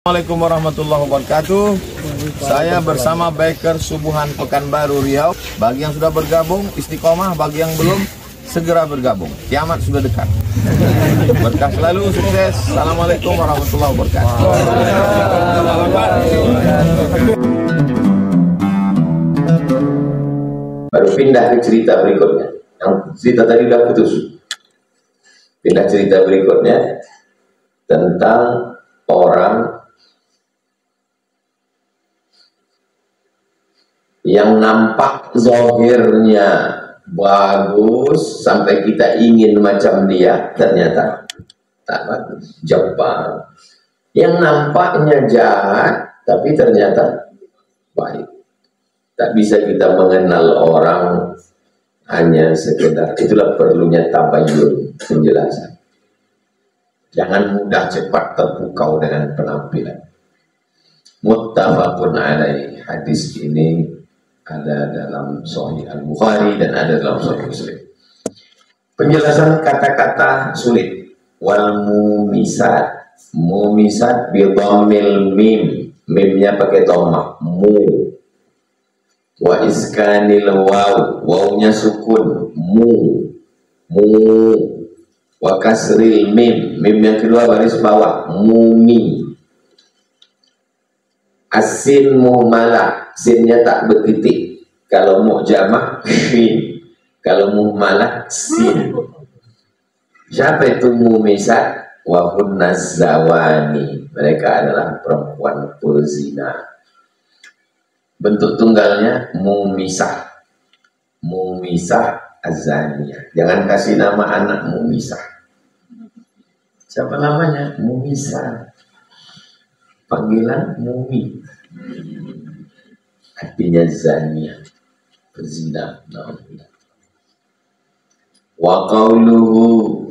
Assalamualaikum warahmatullahi wabarakatuh. Saya bersama Biker Subuhan Pekanbaru Riau. Bagi yang sudah bergabung istiqomah, bagi yang belum segera bergabung. Kiamat sudah dekat. Berkah selalu, sukses. Assalamualaikum warahmatullahi wabarakatuh. Baru pindah ke cerita berikutnya. Yang cerita tadi udah putus. Pindah cerita berikutnya tentang orang yang nampak zahirnya bagus sampai kita ingin macam dia, ternyata tak bagus, Jepang. Yang nampaknya jahat tapi ternyata baik. Tak bisa kita mengenal orang hanya sekedar, itulah perlunya tabayyun, penjelasan. Jangan mudah cepat terpukau dengan penampilan. Muttafaqun alaih. Hadis ini ada dalam Sahih Al-Bukhari dan ada dalam Sahih Muslim. Penjelasan kata-kata sulit. Wal mumisat. Mumisat bi dhammil mim. Mimnya pakai dhammah. Mu. Wa iskanil waw. Wawnya sukun. Mu. Mu. Wa kasril mim. Mim yang kedua baris bawah. Mumi. Asin muhmalah, sinnya tak bertitik. Kalau mu'jamah, sin. Kalau muhmalah, sin. Siapa itu mumisat? Wahunna zawani. Mereka adalah perempuan perzina. Bentuk tunggalnya mumisah. Mumisah azaniyah. Jangan kasih nama anak mumisah. Siapa namanya? Mumisah. Panggilan mumi, artinya zania, berzina. Wa qawluhu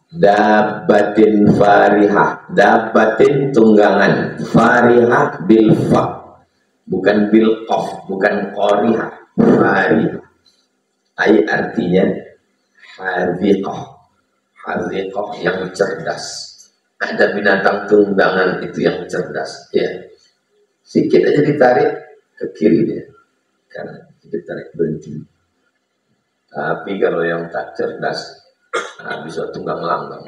dabbatin farihah. Dabbatin tunggangan, farihah bil fa, bukan bil qaf, bukan qarihah. Farihah ai artinya hadhiqah. Hadhiqah yang cerdas. Ada binatang tunggangan itu yang cerdas, ya. Sikit aja ditarik ke kiri dia, karena ditarik berhenti. Tapi kalau yang tak cerdas, bisa tunggang langgang.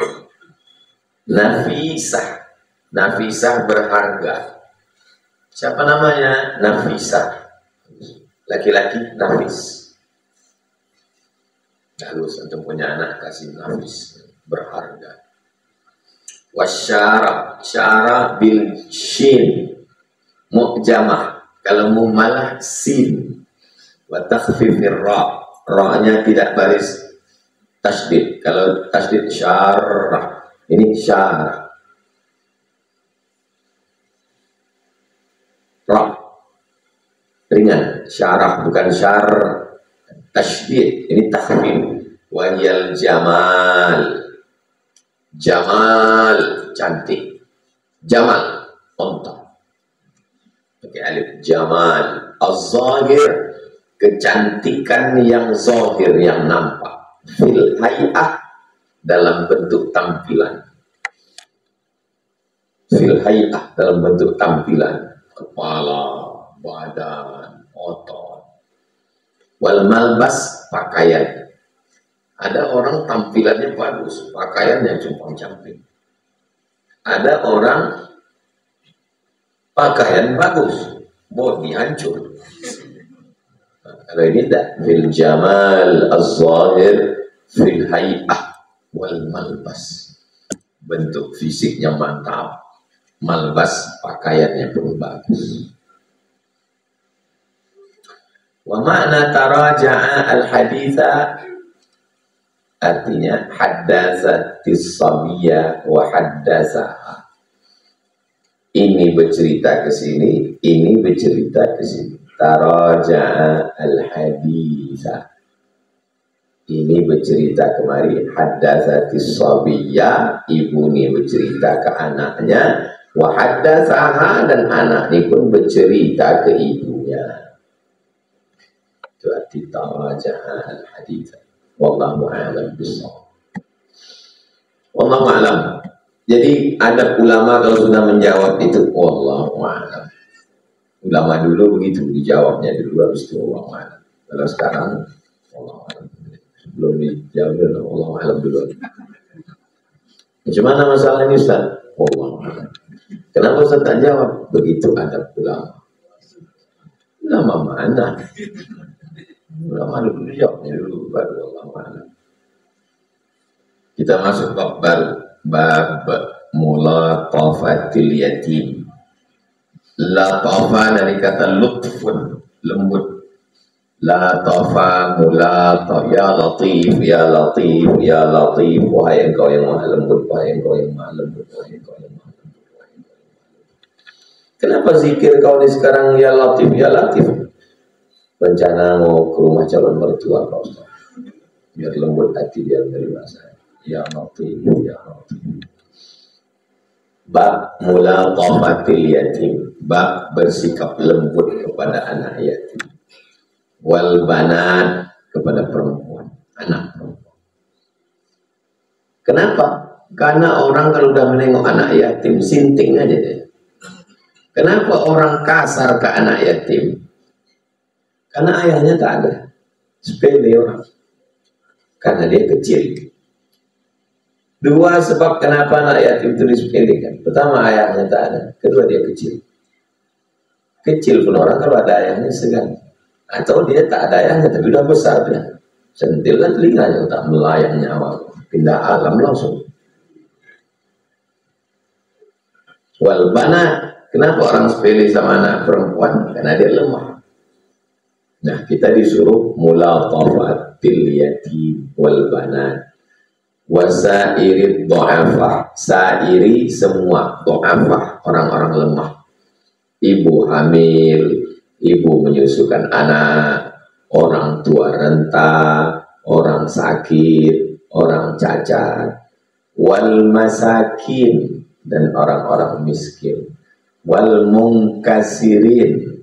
Nafisah, Nafisah berharga. Siapa namanya? Nafisah. Laki-laki Nafis. Bagus untuk punya anak kasih Nafis, berharga. Wasyara, syara bil shin, mu'jamah. Kalau muhmalah sin. Wa takhfifir ra, ra-nya tidak baris tasdid. Kalau tasdid syarah, ini syarah. Ra ringan, syarah bukan syar. Tasdid, ini takhfif. Wa yal jamal. Jamal, cantik. Jamal, onta. Pakai alif. Jamal. Az-zahir, kecantikan yang zahir, yang nampak. Fil hay'ah, dalam bentuk tampilan. Fil hay'ah, dalam bentuk tampilan. Kepala, badan, otot. Wal malbas, pakaian. Ada orang tampilannya bagus, pakaiannya compang-camping. Ada orang pakaian bagus, body hancur. Kalau ini tak, fil jamal az-zahir fil hay'ah wal malbas. Bentuk fisiknya mantap, malbas pakaiannya pun bagus. Wa ma'na taraja'a al-haditha, artinya haddatsatis sabiyya wa haddatsaha. Ini bercerita ke sini, ini bercerita ke sini. Taraja'a al-haditha. Ini bercerita kemari. Haddatsatis sabiyya, ibu ini bercerita ke anaknya. Wa haddatsaha, dan anak ini pun bercerita ke ibunya. Itu arti taraja'a al-haditha. Wallahu a'lam bishawab. Wallahu a'lam. Jadi ada ulama kalau sudah menjawab itu wallahu a'lam. Ulama dulu begitu dijawabnya dulu, habis itu wallahu a'lam. Kalau sekarang wallahu a'lam. Belum dijawab dulu wallahu a'lam dulu. Bagaimana masalah ini Ustaz? Wallahu a'lam. Kenapa Ustaz tak jawab? Begitu adab ulama. Ulama mana? Ulama dulu jawabnya dulu baru wallahu a'lam. Kita masuk bab baru, bab mulatafatil yatim. Latafa dari kata lutfun, lembut. Latafa mulata, ya latif, ya latif, ya latif. Wahai engkau yang maha lembut, wahai engkau yang maha lembut, wahai engkau yang maha lembut. Kenapa zikir kau ini sekarang ya latif, ya latif? Rencana mau ke rumah calon mertua kau, biar lembut hati dia menerima saya. Ya latif, ya latif. Bab mulatafatil yatim, bab bersikap lembut kepada anak yatim. Wal banat, kepada perempuan, anak perempuan. Kenapa? Karena orang kalau udah menengok anak yatim sinting aja deh. Kenapa orang kasar ke anak yatim? Karena ayahnya tak ada. Sepele orang. Karena dia kecil. Dua sebab kenapa anak yatim itu disepelekan. Pertama, ayahnya tak ada. Kedua, dia kecil. Kecil pun orang kalau ada ayahnya segan. Atau dia tak ada ayahnya tapi udah besar dia. Sentilan telinganya tak melayang nyawa. Pindah alam langsung. Wal banat. Kenapa orang sepele sama anak perempuan? Karena dia lemah. Nah, kita disuruh mulatafatil yatim wal banat. Wasairid do'afah, sairi semua do'afah, orang-orang lemah. Ibu hamil, ibu menyusukan anak, orang tua renta, orang sakit, orang cacat. Wal masakin, dan orang-orang miskin. Wal mungkasirin,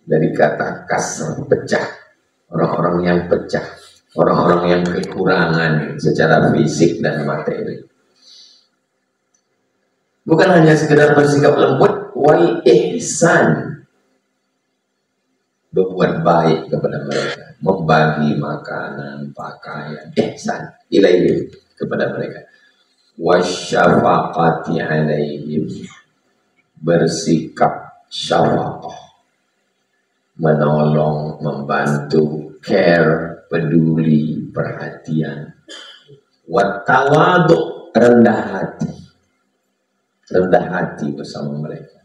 dari kata kasr, pecah, orang-orang yang pecah, orang-orang yang kekurangan secara fisik dan materi. Bukan hanya sekedar bersikap lembut, wal ihsan, berbuat baik kepada mereka, membagi makanan, pakaian, ihsan ilaihim, kepada mereka. Wasyafaqati alaihim, bersikap syafaqah, menolong, membantu, care, peduli, perhatian. Wattawadu, rendah hati bersama mereka.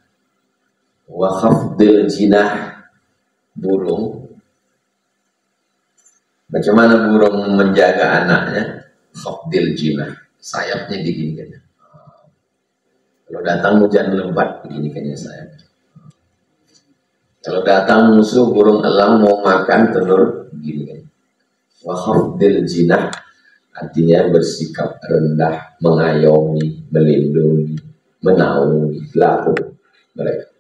Wa khafdil jinah, burung. Bagaimana burung menjaga anaknya? Khafdil jinah, sayapnya diginikan. Kalau datang hujan lebat, beginikannya sayap. Kalau datang musuh burung elang mau makan telur, beginikan. Wa khafdil jinah, artinya bersikap rendah, mengayomi, melindungi, menaungi, laku mereka.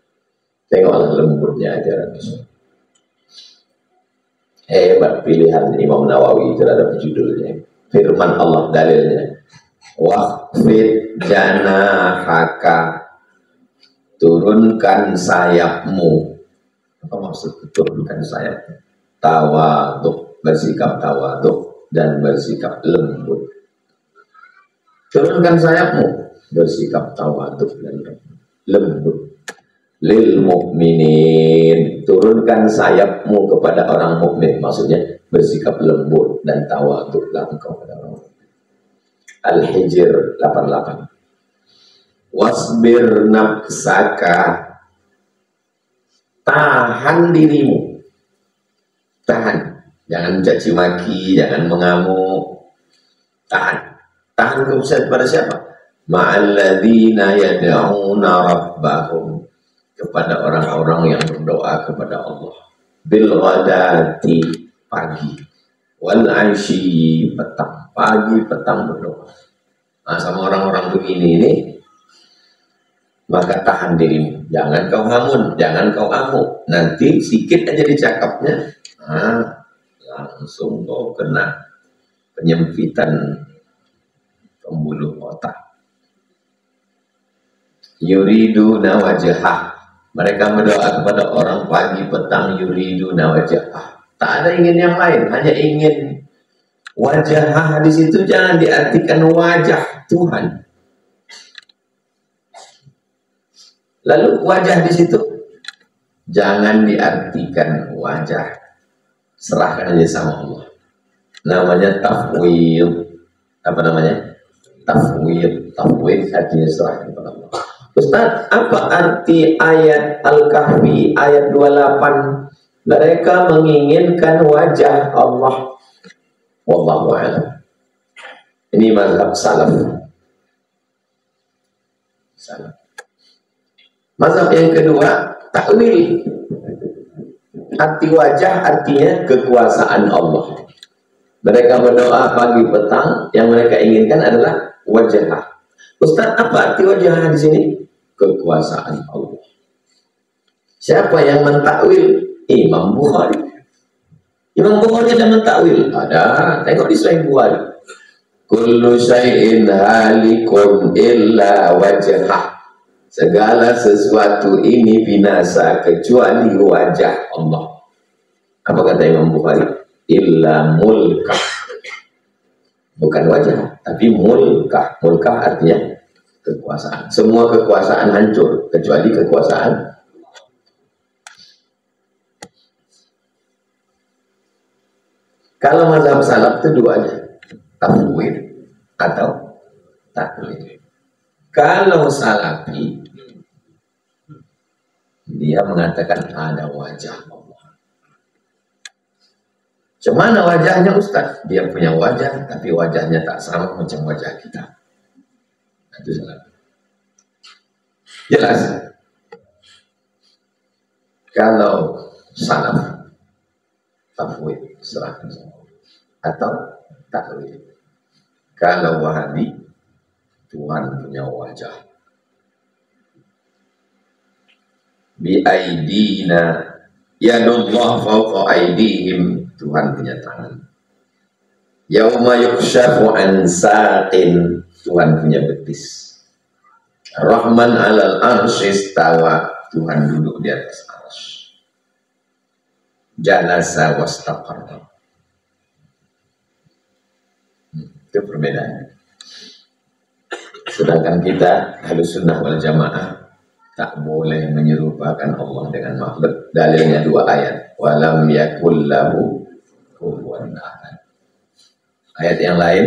Tengoklah lembutnya ajaran Rasul. Hebat pilihan Imam Nawawi terhadap judulnya. Firman Allah dalilnya. Waqfid janahaka, turunkan sayapmu. Apa maksud turunkan sayapmu? Tawaduk, bersikap tawaduk dan bersikap lembut. Turunkan sayapmu, bersikap tawaduk dan lembut. Lil mukminin, turunkan sayapmu kepada orang mukmin, maksudnya bersikap lembut dan tawaduklah engkau kepada orang mukmin. Al-Hijr 88. Wasbir nafsaka, tahan dirimu, tahan, jangan caci maki, jangan mengamuk, tahan kepada siapa? Ma'alladzina yad'una rabbahum, kepada orang-orang yang berdoa kepada Allah. Bil ghadati, pagi, wal asyi, petang, pagi petang berdoa. Nah, sama orang-orang begini ini, maka tahan dirimu, jangan kau hamun, jangan kau amuk. Nanti sikit aja dicakapnya, langsung kau kena penyempitan pembuluh otak. yuriduna wajhah. Mereka berdoa kepada orang pagi petang yuriduna wajhah. Tak ada ingin yang lain, hanya ingin wajah. Di situ jangan diartikan wajah Tuhan. Lalu wajah di situ jangan diartikan wajah. Serahkan aja sama Allah. Namanya tafwid. Apa namanya? Tafwid. Tafwid artinya serahkan kepada Allah. Ustaz, apa arti ayat Al-Kahfi ayat 28? Mereka menginginkan wajah Allah. Wallahu a'lam. Ini mazhab salaf. Mazhab yang kedua, takwil. Arti wajah artinya kekuasaan Allah. Mereka berdoa pagi petang, yang mereka inginkan adalah wajah. Ustaz, apa arti wajah di sini? Kekuasaan Allah. Siapa yang mentakwil? Imam Bukhari. Imam Bukhari ada mentakwil? Ada. Tengok di Sahih Bukhari. Kullu syai'in halikun illa wajhah. Segala sesuatu ini binasa kecuali wajah Allah. Apa kata Imam Bukhari? Illa mulkah. Bukan wajah, tapi mulkah. Mulkah artinya kekuasaan. Semua kekuasaan hancur kecuali kekuasaan. Kalau mazhab salaf itu duanya, tafwid atau takwil. Kalau salafi, dia mengatakan ada wajah Allah. Cemana wajahnya Ustaz? Dia punya wajah, tapi wajahnya tak sama macam wajah kita. Itu salafi. Jelas? Kalau salaf, tafwid, serahkan atau takwil. Kalau Wahabi, Tuhan punya wajah. Bi aidina yadullah fawqa aidihim. Tuhan punya tangan. Yauma yukshafu an saqin. Tuhan punya betis. Rahman alal arsy istawa. Tuhan duduk di atas arsy. Jalasa wastaqarra. Itu perbedaannya. Sedangkan kita Ahlus Sunnah wal Jamaah tak boleh menyerupakan Allah dengan makhluk. Dalilnya 2 ayat. Walam yakul lahu kufuwan ahad. Ayat yang lain,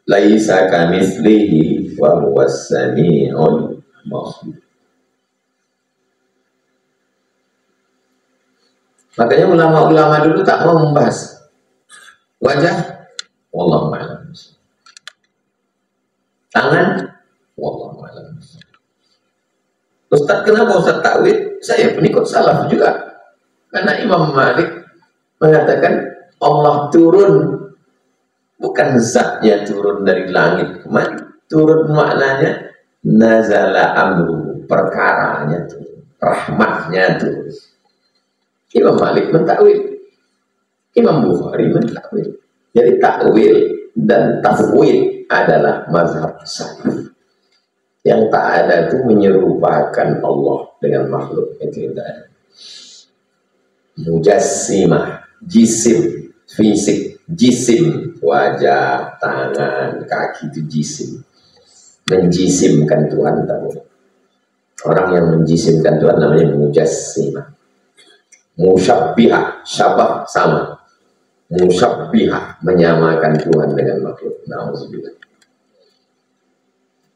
laisa kamitslihi wa huwas samiul basir. Makanya ulama-ulama dulu tak mau membahas wajah, wallahu a'lam. Tangan, wallahu a'lam. Ustaz, kenapa Ustaz takwil? Saya pengikut salaf juga. Karena Imam Malik mengatakan Allah turun, bukan zatnya turun dari langit kemari. Turun maknanya nazala amru, perkaranya turun, rahmatnya turun. Imam Malik mentakwil, Imam Bukhari mentakwil. Jadi takwil dan tafwid adalah mazhab salaf. Yang tak ada itu menyerupakan Allah dengan makhluk. Itu tidak ada. Mujassimah, jisim, fisik, jisim, wajah, tangan, kaki itu jisim. Menjisimkan Tuhan tahu. Orang yang menjisimkan Tuhan namanya mujassimah. Musyabbihah, syabah sama. Musyabbihah, menyamakan Tuhan dengan makhluk. Nauzubillah.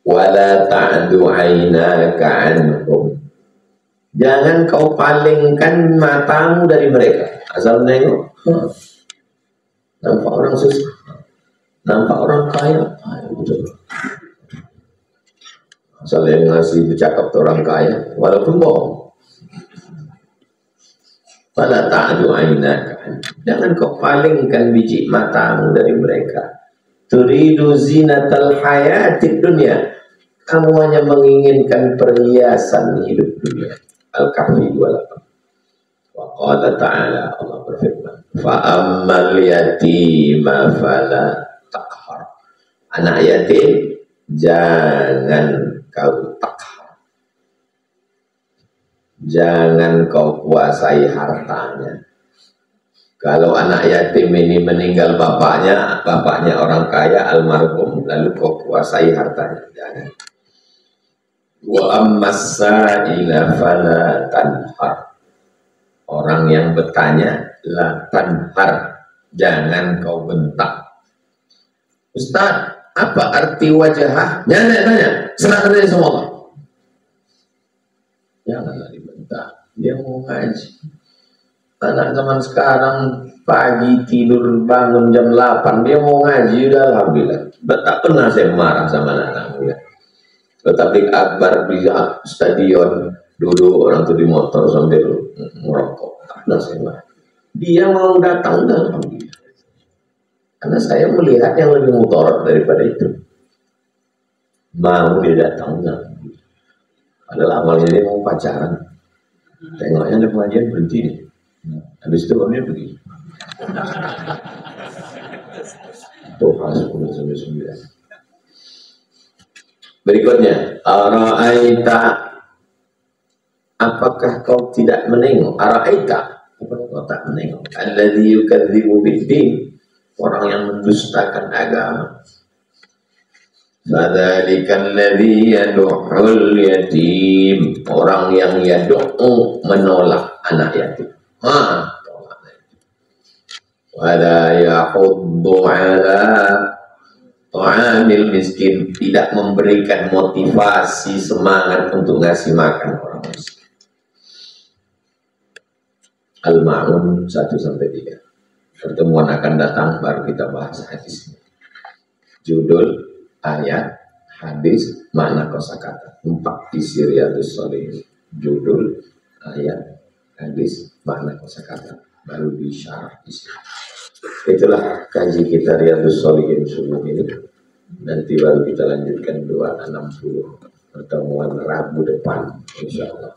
Wala ta'du 'ainaka 'anhum. Jangan kau palingkan matamu dari mereka. Asal nengok, nampak orang susah, nampak orang kaya, asal yang ngasih bercakap ke orang kaya, walaupun bohong. Wala ta'du 'ainaka. Jangan kau palingkan biji matamu dari mereka. Turidu zinatal hayatid dunya. Kamu hanya menginginkan perhiasan hidup dunia. Al-Kahfi 28. Wa qala ta'ala, Allah berfirman, fa ammal yatima fala taqhar. Anak yatim jangan kau takhar. Jangan kau kuasai hartanya. Kalau anak yatim ini meninggal bapaknya orang kaya almarhum, lalu kau kuasai hartanya. Jangan. Wa ammas sa'ila fala tanhar. Orang yang bertanya, la tanhar, jangan kau bentak. Ustaz, apa arti wajah? Jangan tanya, serahkan saja sama Allah. Janganlah dibentak, dia mau ngaji. Anak zaman sekarang pagi tidur bangun jam 8, dia mau ngaji, udah alhamdulillah. Tak pernah saya marah sama anak-anak muda. Tetapi akbar di stadion, duduk orang tuh di motor sambil merokok, tak pernah saya marah. Dia mau datang, udah alhamdulillah. Karena saya melihat yang lebih mutorot daripada itu. Mau dia datang, udah alhamdulillah. Padahal awalnya dia mau pacaran. Tengoknya ada pengajian berhenti nih. Habis itu orangnya pergi. Tuhan 10-9. Berikutnya, ara'aita, apakah kau tidak menengok? Ara'aita, apakah kau tak menengok? Alladzi yukadzibu bid-din, orang yang mendustakan agama. Fadzalika alladzi yad'ul yatim, orang yang yad'u, menolak anak yatim. Wala yahuddu ala ta'amil miskin, tidak memberikan motivasi semangat untuk ngasih makan orang miskin. Al-Ma'un 1-3. Pertemuan akan datang baru kita bahas hadis. Judul, ayat, hadis, makna kosakata. 4 isi Riyadhus Shalihin. Judul, ayat, hadis, makna kosakata, baru disyarah di sini. Itulah kaji kita Riyadhus Shalihin subuh ini. Nanti baru kita lanjutkan 260 pertemuan Rabu depan, insya Allah.